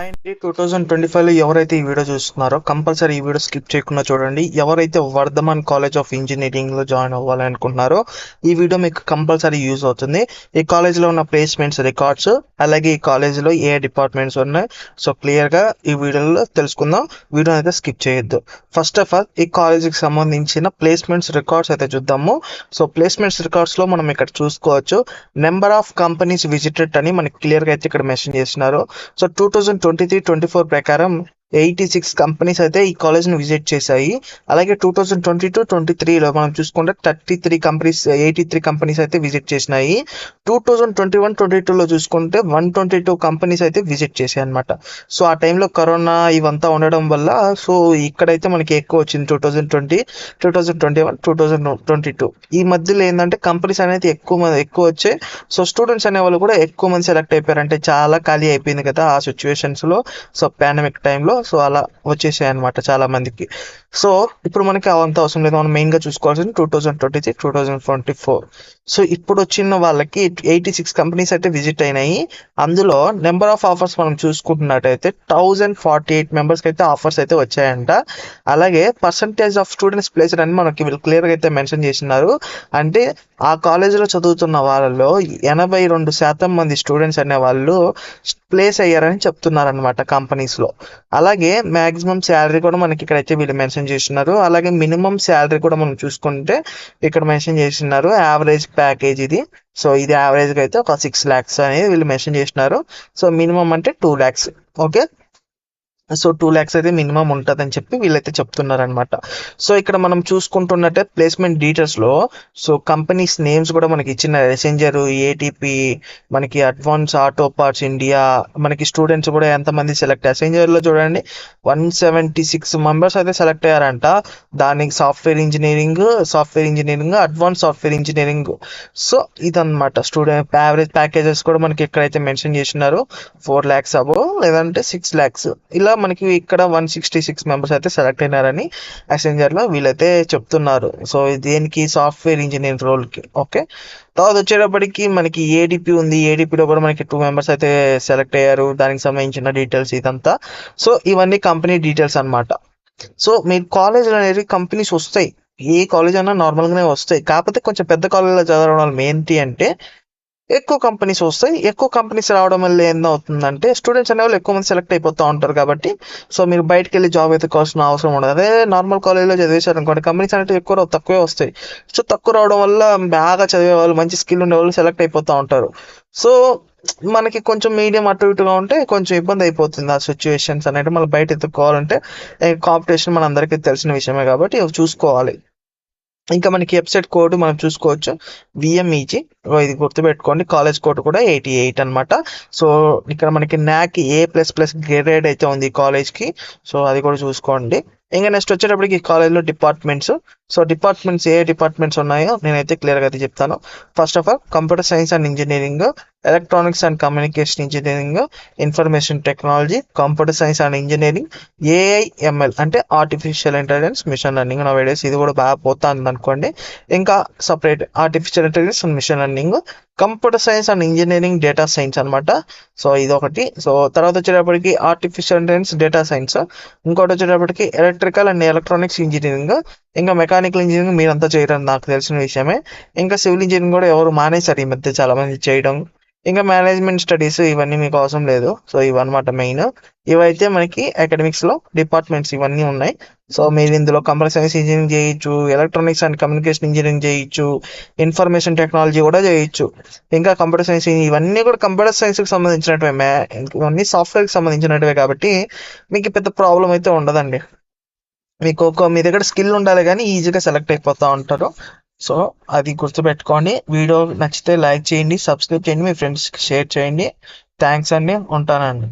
అండి 2025లో ఎవరైతే ఈ వీడియో చూస్తున్నారో కంపల్సరీ ఈ వీడియో స్కిప్ చేయకుండా చూడండి. ఎవరైతే వర్ధమాన్ కాలేజ్ ఆఫ్ ఇంజనీరింగ్లో జాయిన్ అవ్వాలనుకుంటున్నారో ఈ వీడియో మీకు కంపల్సరీ యూజ్ అవుతుంది. ఈ కాలేజ్లో ఉన్న ప్లేస్మెంట్స్ రికార్డ్స్, అలాగే ఈ కాలేజ్లో ఏ డిపార్ట్మెంట్స్ ఉన్నాయి, సో క్లియర్గా ఈ వీడియోలో తెలుసుకుందాం. వీడియో అయితే స్కిప్ చేయొద్దు. ఫస్ట్ ఆఫ్ ఆల్ ఈ కాలేజీకి సంబంధించిన ప్లేస్మెంట్స్ రికార్డ్స్ అయితే చూద్దాము. సో ప్లేస్మెంట్స్ రికార్డ్స్లో మనం ఇక్కడ చూసుకోవచ్చు నెంబర్ ఆఫ్ కంపెనీస్ విజిటెడ్ అని మనకి క్లియర్గా అయితే ఇక్కడ మెన్షన్ చేస్తున్నారు. సో 2023-24 ప్రకారం 86 కంపెనీస్ అయితే ఈ కాలేజ్ని విజిట్ చేశాయి. అలాగే 2022-23లో మనం చూసుకుంటే 83 కంపెనీస్ అయితే విజిట్ చేసినాయి. 2021-22లో చూసుకుంటే 122 కంపెనీస్ అయితే విజిట్ చేశాయి అనమాట. సో ఆ టైంలో కరోనా ఇవంతా ఉండడం వల్ల సో ఇక్కడైతే మనకి ఎక్కువ వచ్చింది 2020, 2021, 2022. ఈ మధ్యలో ఏంటంటే కంపెనీస్ అనేది ఎక్కువ వచ్చాయి. సో స్టూడెంట్స్ అనే వాళ్ళు కూడా ఎక్కువ మంది సెలెక్ట్ అయిపోయారు. అంటే చాలా ఖాళీ అయిపోయింది కదా ఆ సిచ్యువేషన్స్లో, సో పాండమిక్ టైంలో. సో అలా వచ్చేసాయి అనమాట చాలా మందికి. సో ఇప్పుడు మనకి అవంతా అవసరం లేదు. మనం మెయిన్గా చూసుకోవాల్సింది 2023, 2024. సో ఇప్పుడు వచ్చిన వాళ్ళకి 86 కంపెనీస్ అయితే విజిట్ అయినాయి. అందులో నెంబర్ ఆఫ్ ఆఫర్స్ మనం చూసుకుంటున్నట్టయితే 1048 మెంబర్స్కి అయితే ఆఫర్స్ అయితే వచ్చాయంట. అలాగే పర్సంటేజ్ ఆఫ్ స్టూడెంట్స్ ప్లేస్డ్ అని మనకి వీళ్ళు క్లియర్గా అయితే మెన్షన్ చేసినారు. అంటే ఆ కాలేజీలో చదువుతున్న వాళ్ళలో 82% మంది స్టూడెంట్స్ అనే వాళ్ళు ప్లేస్ అయ్యారని చెప్తున్నారు అనమాట కంపెనీస్లో. అలాగే మ్యాక్సిమం శాలరీ కూడా మనకి ఇక్కడైతే వీళ్ళు మెన్షన్ చేస్తున్నారు. అలాగే మినిమం శాలరీ కూడా మనం చూసుకుంటే ఇక్కడ మెన్షన్ చేస్తున్నారు. యావరేజ్ ప్యాకేజ్ ఇది. సో ఇది యావరేజ్గా అయితే ఒక 6 lakhs అనేది వీళ్ళు మెన్షన్ చేస్తున్నారు. సో మినిమం అంటే 2 lakhs. ఓకే, సో 2 lakhs అయితే మినిమం ఉంటుందని చెప్పి వీళ్ళైతే చెప్తున్నారనమాట. సో ఇక్కడ మనం చూసుకుంటున్నట్టే ప్లేస్మెంట్ డీటెయిల్స్లో సో కంపెనీస్ నేమ్స్ కూడా మనకి ఇచ్చిన ఎసెంజర్, ఏటీపీ, మనకి అడ్వాన్స్ ఆటో పార్ట్స్ ఇండియా, మనకి స్టూడెంట్స్ కూడా ఎంతమంది సెలెక్ట్ అయ్యారు. ఎసెంజర్లో చూడండి 176 మెంబర్స్ అయితే సెలెక్ట్ అయ్యారంట. దానికి software engineering, advance software engineering. So ఇదన్నమాట స్టూడెంట్ యావరేజ్ ప్యాకేజెస్ కూడా మనకి ఎక్కడైతే మెన్షన్ చేసినారో 4 lakhs అబో లేదంటే 6 lakhs ఇలా మనకి ఇక్కడ 166 మెంబర్స్ అయితే సెలెక్ట్ అయినారని అసెంజర్లో వీళ్ళైతే చెప్తున్నారు. సో దేనికి సాఫ్ట్వేర్ ఇంజనీరింగ్ రోల్కి. ఓకే, తర్వాత వచ్చేటప్పటికి మనకి ఏడీపీ ఉంది. ఏడీపీలో కూడా మనకి 2 మెంబర్స్ అయితే సెలెక్ట్ అయ్యారు. దానికి సంబంధించిన డీటెయిల్స్ ఇదంతా. సో ఇవన్నీ కంపెనీ డీటెయిల్స్ అనమాట. సో మీరు కాలేజీలో అనేది కంపెనీస్ వస్తాయి, ఏ కాలేజ్ అన్నా నార్మల్గానే వస్తాయి. కాకపోతే కొంచెం పెద్ద కాలేజీలో చదవడం వల్ల ఏంటి అంటే ఎక్కువ కంపెనీస్ వస్తాయి. ఎక్కువ కంపెనీస్ రావడం వల్ల ఏమవుతుందంటే స్టూడెంట్స్ అనేవాళ్ళు ఎక్కువ మంది సెలెక్ట్ అయిపోతూ ఉంటారు. కాబట్టి సో మీరు బయటకు వెళ్ళి జాబ్ ఎత్తుకోవాల్సిన అవసరం ఉండదు. అదే నార్మల్ కాలేజ్లో చదివేశారు అనుకోండి, కంపెనీస్ అంటే తక్కువే వస్తాయి. సో తక్కువ రావడం వల్ల బాగా చదివే వాళ్ళు, మంచి స్కిల్ ఉండే వాళ్ళు సెలెక్ట్ అయిపోతూ ఉంటారు. సో మనకి కొంచెం మీడియం అటు ఇటుగా ఉంటే కొంచెం ఇబ్బంది అయిపోతుంది ఆ సిచ్యువేషన్స్ అనేది. మళ్ళీ బయట ఎత్తుకోవాలంటే కాంపిటీషన్ మన అందరికీ తెలిసిన విషయమే కాబట్టి చూసుకోవాలి. ఇంకా మనకి వెబ్సైట్ కోడ్ మనం చూసుకోవచ్చు విఎంఈజీ. ఇది గుర్తుపెట్టుకోండి. కాలేజ్ కోడ్ కూడా 88 అనమాట. సో ఇక్కడ మనకి NAC A++ గ్రేడ్ అయితే ఉంది కాలేజ్కి. సో అది కూడా చూసుకోండి. ఇంకా నెక్స్ట్ వచ్చేటప్పటికి ఈ కాలేజ్లో డిపార్ట్మెంట్స్. సో డిపార్ట్మెంట్స్ ఏ డిపార్ట్మెంట్స్ ఉన్నాయో నేనైతే క్లియర్గా అయితే చెప్తాను. First of all computer science and engineering, electronics and communication engineering, information technology, computer science and engineering, AIML అంటే ఆర్టిఫిషియల్ ఇంటెలిజెన్స్ మిషన్ లెర్నింగ్. నా వీడియోస్ ఇది కూడా బాగా పోతుంది అనుకోండి. ఇంకా separate artificial intelligence and machine learning, computer science and engineering, data science అనమాట. So ఇదొకటి. సో తర్వాత వచ్చేటప్పటికి ఆర్టిఫిషియల్ ఇంటెలిజెన్స్, డేటా సైన్స్. ఇంకోటి వచ్చేటప్పటికి ఎలక్ట్రికల్ అండ్ ఎలక్ట్రానిక్స్ ఇంజనీరింగ్. ఇంకా మెకానికల్ ఇంజనీరింగ్ మీరంతా చేయడం నాకు తెలిసిన విషయమే. ఇంకా సివిల్ ఇంజనీరింగ్ కూడా ఎవరు మానేశారు ఈ మధ్య చాలా మంది చేయడం. ఇంకా మేనేజ్మెంట్ స్టడీస్ ఇవన్నీ మీకు అవసరం లేదు. సో ఇవన్నమాట మెయిన్. ఇవైతే మనకి అకాడమిక్స్లో డిపార్ట్మెంట్స్ ఇవన్నీ ఉన్నాయి. సో మీరు ఇందులో కంప్యూటర్ సైన్స్ ఇంజనీరింగ్ చేయొచ్చు, ఎలక్ట్రానిక్స్ అండ్ కమ్యూనికేషన్ ఇంజనీరింగ్ చేయొచ్చు, ఇన్ఫర్మేషన్ టెక్నాలజీ కూడా చేయొచ్చు. ఇంకా కంప్యూటర్ సైన్స్ ఇవన్నీ కూడా కంప్యూటర్ సైన్స్కి సంబంధించినట్టువే, ఇవన్నీ సాఫ్ట్వేర్కి సంబంధించినట్టువే కాబట్టి మీకు పెద్ద ప్రాబ్లం అయితే ఉండదండి. మీకు మీ దగ్గర స్కిల్ ఉండాలి కానీ ఈజీగా సెలెక్ట్ అయిపోతూ ఉంటారు. సో అది గుర్తుపెట్టుకోండి. వీడియో నచ్చితే లైక్ చేయండి, సబ్స్క్రైబ్ చేయండి, మీ ఫ్రెండ్స్కి షేర్ చేయండి. థ్యాంక్స్ అండి, ఉంటానండి.